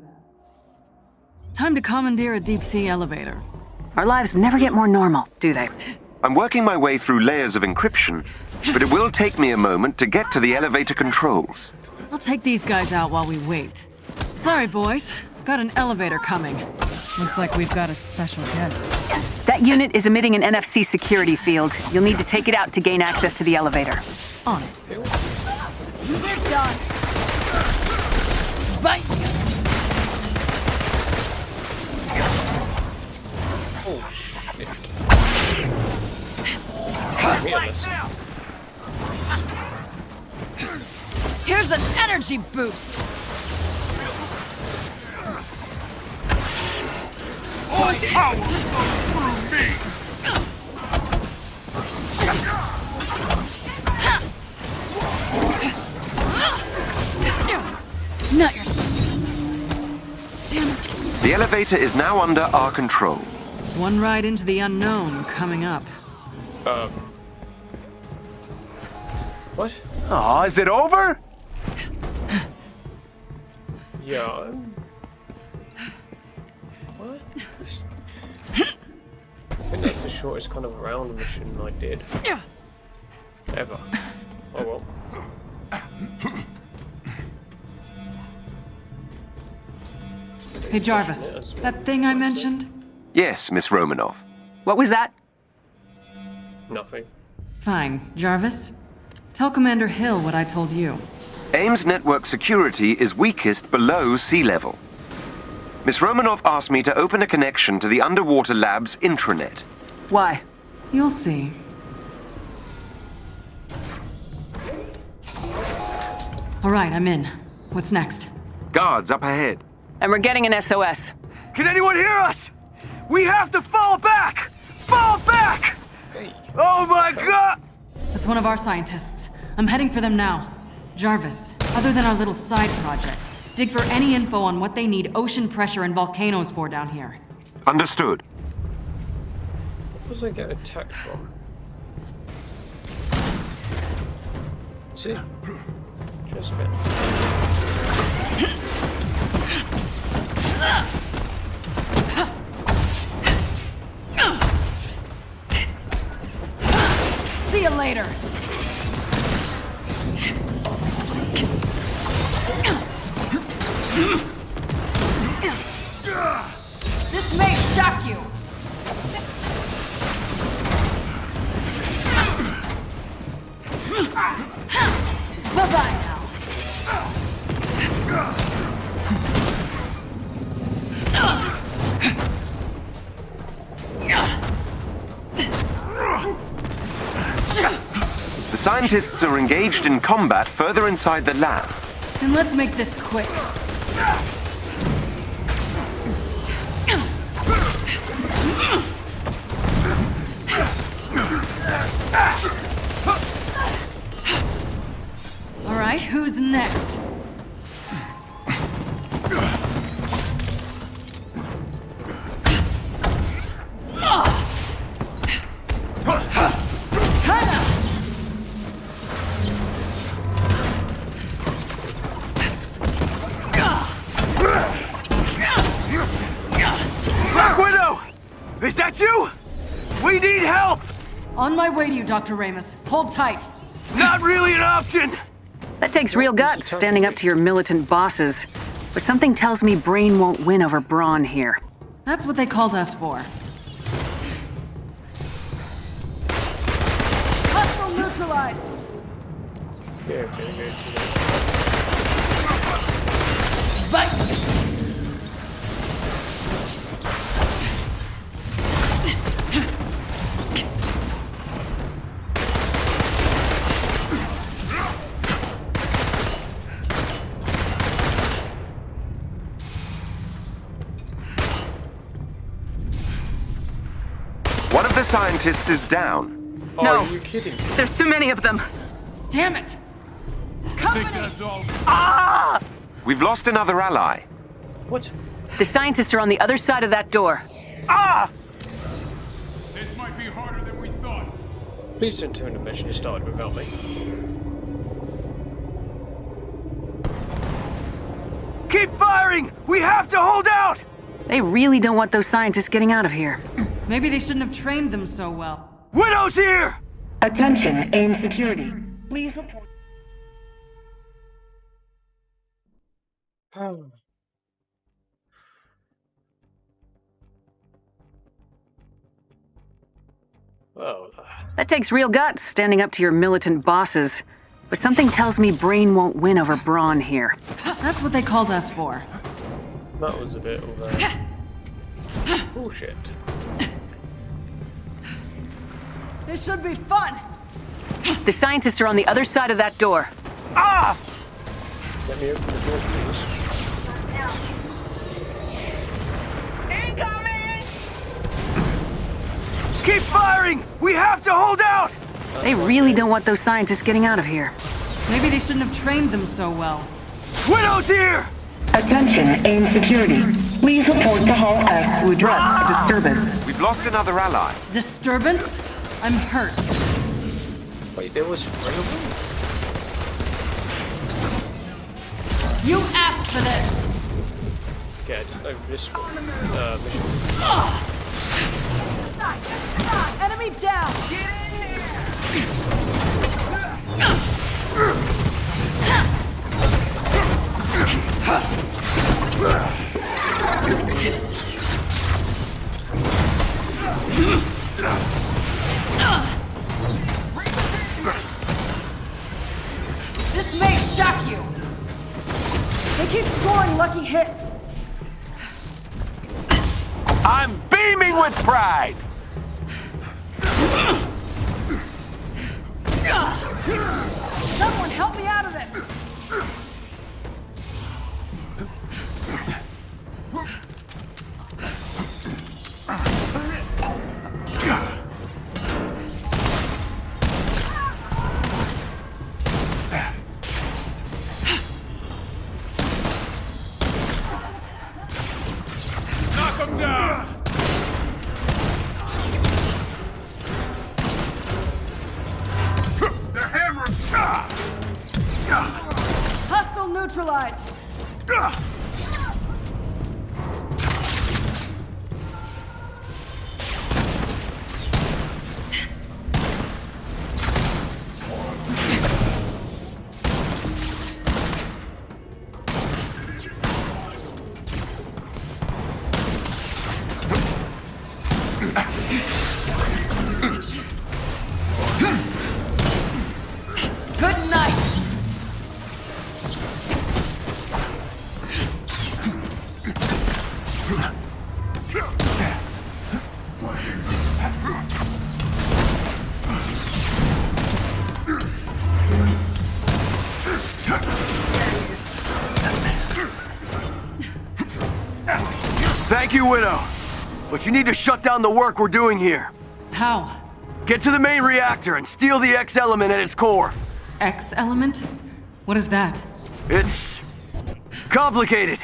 Time to commandeer a deep-sea elevator. Our lives never get more normal, do they? I'm working my way through layers of encryption, but it will take me a moment to get to the elevator controls. I'll take these guys out while we wait. Sorry, boys. Got an elevator coming. Looks like we've got a special guest. That unit is emitting an NFC security field. You'll need to take it out to gain access to the elevator. On it. They're done. Bite. Oh, shit. Here's an energy boost. All power flows through me! Not yourself. Damn it. The elevator is now under our control. One ride into the unknown coming up. What? Oh, is it over? Yeah. What? I think that's the shortest kind of round mission I did. Ever. Oh well. Hey, Jarvis, that thing I mentioned? Yes, Miss Romanoff. What was that? Nothing. Fine. Jarvis, tell Commander Hill what I told you. AIM's network security is weakest below sea level. Miss Romanoff asked me to open a connection to the underwater lab's intranet. Why? You'll see. All right, I'm in. What's next? Guards up ahead. And we're getting an SOS. Can anyone hear us? We have to fall back! Fall back! Oh my god! That's one of our scientists. I'm heading for them now. Jarvis, other than our little side project, dig for any info on what they need ocean pressure and volcanoes for down here. Understood. Where was I getting attacked from? See? Just a bit. See you later. This may shock you. Bye-bye now. The scientists are engaged in combat further inside the lab. Then let's make this quick. All right, who's next? Black Widow! Is that you? We need help! On my way to you, Dr. Ramus. Hold tight. Not really an option! That takes real guts, standing up to your militant bosses. But something tells me Brain won't win over Brawn here. That's what they called us for. Hostile neutralized. Yeah, okay. bite! One of the scientists is down. Oh, No. are you kidding me? There's too many of them. Damn it! Company! Ah! We've lost another ally. What? The scientists are on the other side of that door. Ah! This might be harder than we thought. Please don't tell me the mission has started without me. Keep firing! We have to hold out! They really don't want those scientists getting out of here. Maybe they shouldn't have trained them so well. Widow's here! Attention, AIM security. Please report. Well, That takes real guts, standing up to your militant bosses. But something tells me Brain won't win over Brawn here. That's what they called us for. that was a bit of bullshit. This should be fun! The scientists are on the other side of that door. Ah! Let me open the door, please. Incoming! Keep firing! We have to hold out! They really don't want those scientists getting out of here. Maybe they shouldn't have trained them so well. Widow's here! Attention, AIM security. Please report to Hall F to address a disturbance. We've lost another ally. Disturbance? I'm hurt. Wait, there was 3 of them? You asked for this! Okay, I didn't know this one. Mission. Enemy down! This may shock you. They keep scoring lucky hits. I'm beaming with pride! Someone help me out of this! Knock him down! The hammer! Hostile neutralized. Good night. Thank you, Widow. But you need to shut down the work we're doing here. How? Get to the main reactor and steal the X element at its core. X element? What is that? It's complicated.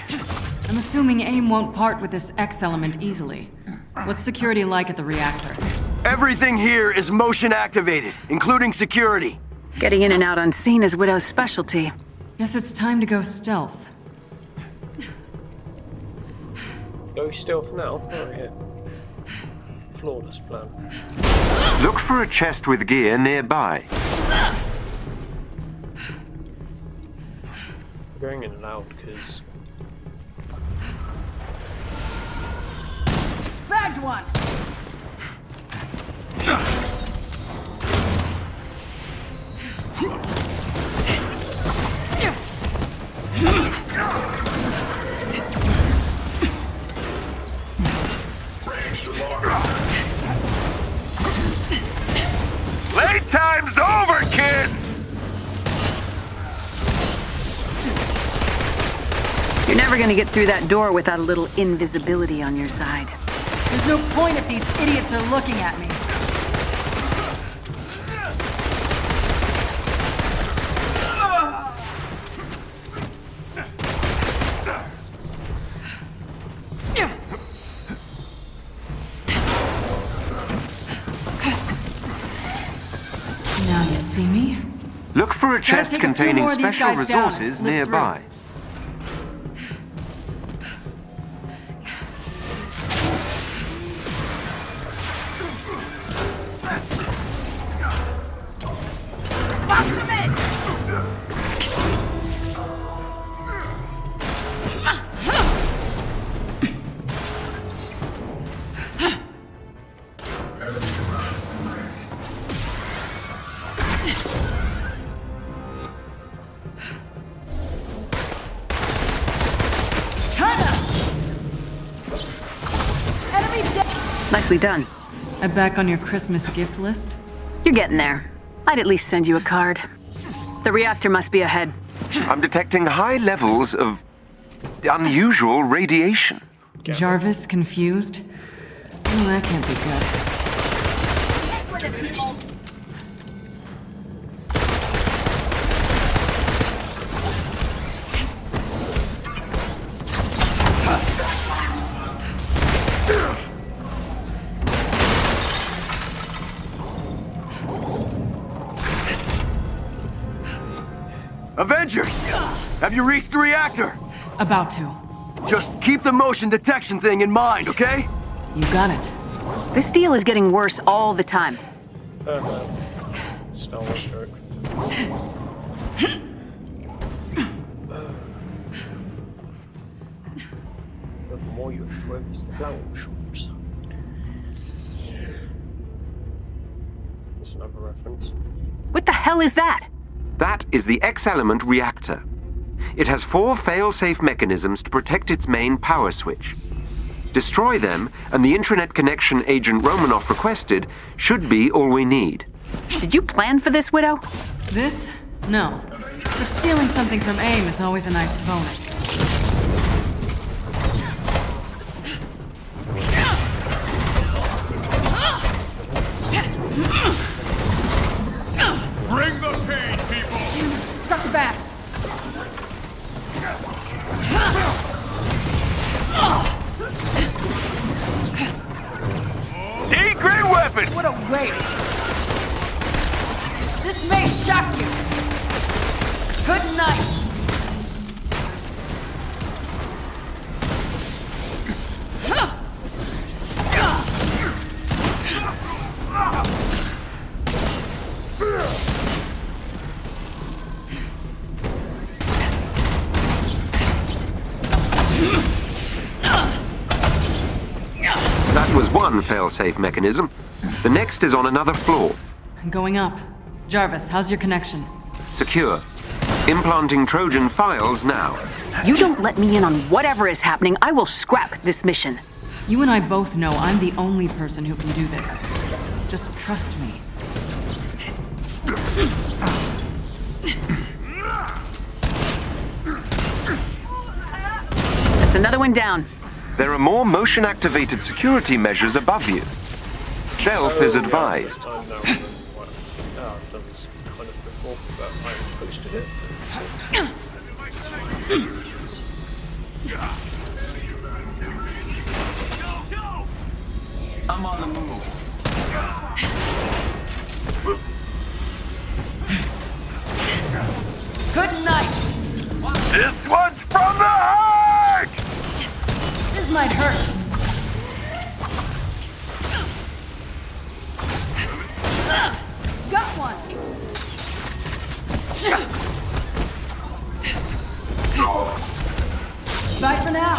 I'm assuming AIM won't part with this X element easily. What's security like at the reactor? Everything here is motion activated, including security. Getting in and out unseen is Widow's specialty. Guess it's time to go stealth. Go stealth now. Oh, yeah. Flawless plan. Look for a chest with gear nearby. Going in and out because Bagged one. never gonna get through that door without a little invisibility on your side. There's no point if these idiots are looking at me. Now you see me? Look for a chest take a few containing more of these special guys down and resources slip nearby. Nicely done. I'm back on your Christmas gift list? You're getting there. I'd at least send you a card. The reactor must be ahead. I'm detecting high levels of unusual radiation. Jarvis confused? Oh, that can't be good. Avengers! Have you reached the reactor? About to. Just keep the motion detection thing in mind, okay? You got it. This deal is getting worse all the time. Star Wars joke. That's another reference. What the hell is that? That is the X-element reactor. It has 4 fail-safe mechanisms to protect its main power switch. Destroy them, and the intranet connection Agent Romanoff requested should be all we need. Did you plan for this, Widow? This? No. But stealing something from AIM is always a nice bonus. Bring the pain, people! Stuck fast! D grade weapon! What a waste! This may shock you! Good night! That was one fail-safe mechanism. The next is on another floor. Going up. Jarvis, how's your connection? Secure. Implanting Trojan files now. You don't let me in on whatever is happening, I will scrap this mission. You and I both know I'm the only person who can do this. Just trust me. That's another one down. There are more motion-activated security measures above you. Stealth is advised. I know what I've done this kind of before, but I posted it. I'm on the move. Good night! This one's from the heart! This might hurt. Got one! Bye for now.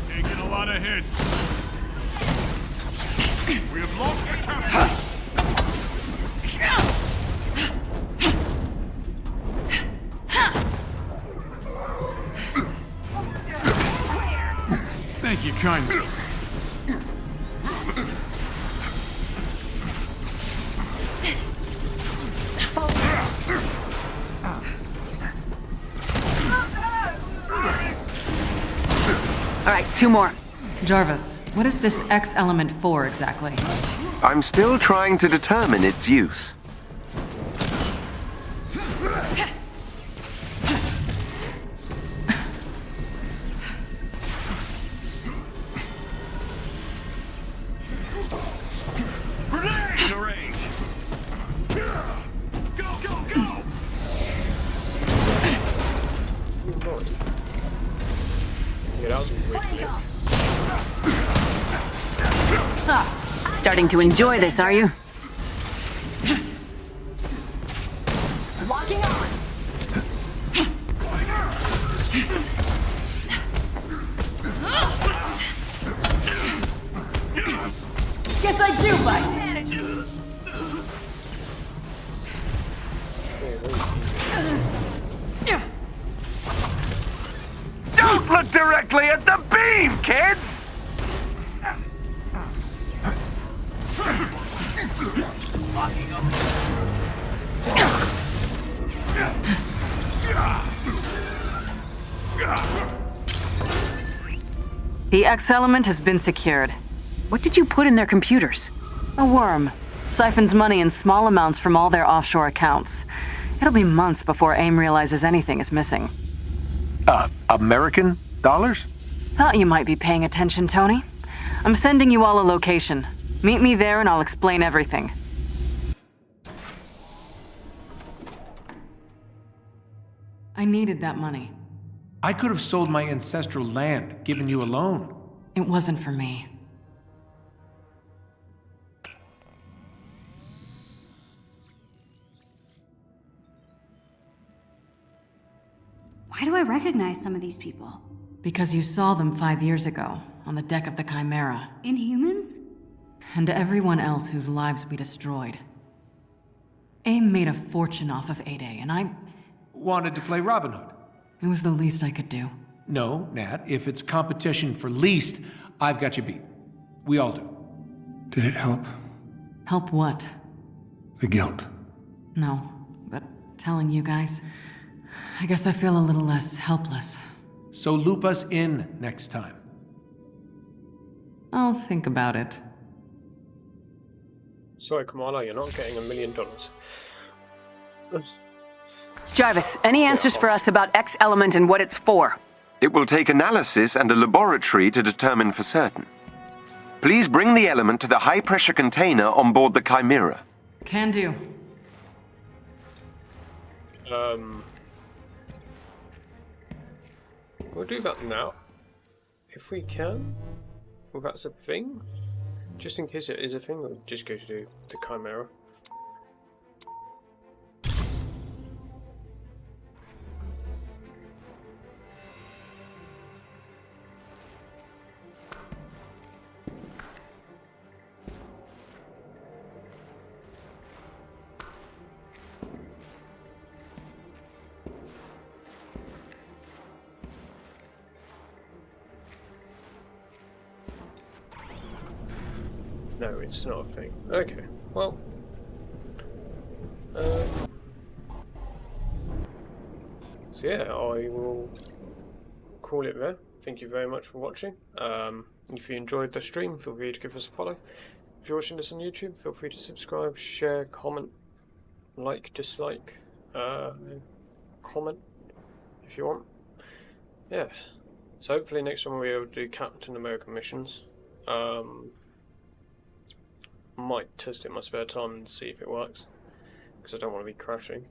Taking a lot of hits. We have lost the captain. Thank you kindly. Alright, 2 more. Jarvis, what is this X element for exactly? I'm still trying to determine its use. Grenade! In range! Go, go, go! Yeah, that was a great clip. Starting to enjoy this, are you? Locking on. Guess I do bite. Don't look directly at the beam, kids! The X element has been secured. What did you put in their computers? A worm. Siphons money in small amounts from all their offshore accounts. It'll be months before AIM realizes anything is missing. American dollars? Thought you might be paying attention, Tony. I'm sending you all a location. Meet me there and I'll explain everything. I needed that money. I could have sold my ancestral land, given you a loan. It wasn't for me. Why do I recognize some of these people? Because you saw them 5 years ago, on the deck of the Chimera. Inhumans? And everyone else whose lives we destroyed. AIM made a fortune off of 8A, and I wanted to play Robin Hood. It was the least I could do. No, Nat, if it's competition for least, I've got you beat. We all do. Did it help? Help what? The guilt. No, but telling you guys, I guess I feel a little less helpless. So loop us in next time. I'll think about it. Sorry, Kamala, you're not getting $1 million. Jarvis, any answers for us about X element and what it's for? It will take analysis and a laboratory to determine for certain. Please bring the element to the high-pressure container on board the Chimera. Can do. We'll do that now, if we can. Well, that's a thing. Just in case it is a thing, we'll just go to the Chimera. No, it's not a thing. Okay, well. So yeah, I will call it there. Thank you very much for watching. If you enjoyed the stream, feel free to give us a follow. If you're watching this on YouTube, feel free to subscribe, share, comment, like, dislike, comment if you want. Yeah. So hopefully next time we'll be able to do Captain America missions. Might test it in my spare time and see if it works, because I don't want to be crashing.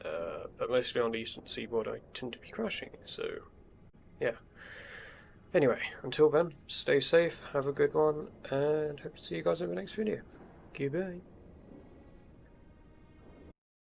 But mostly on the Eastern Seaboard I tend to be crashing, so yeah. Anyway, until then, stay safe, have a good one, and hope to see you guys in the next video. Goodbye.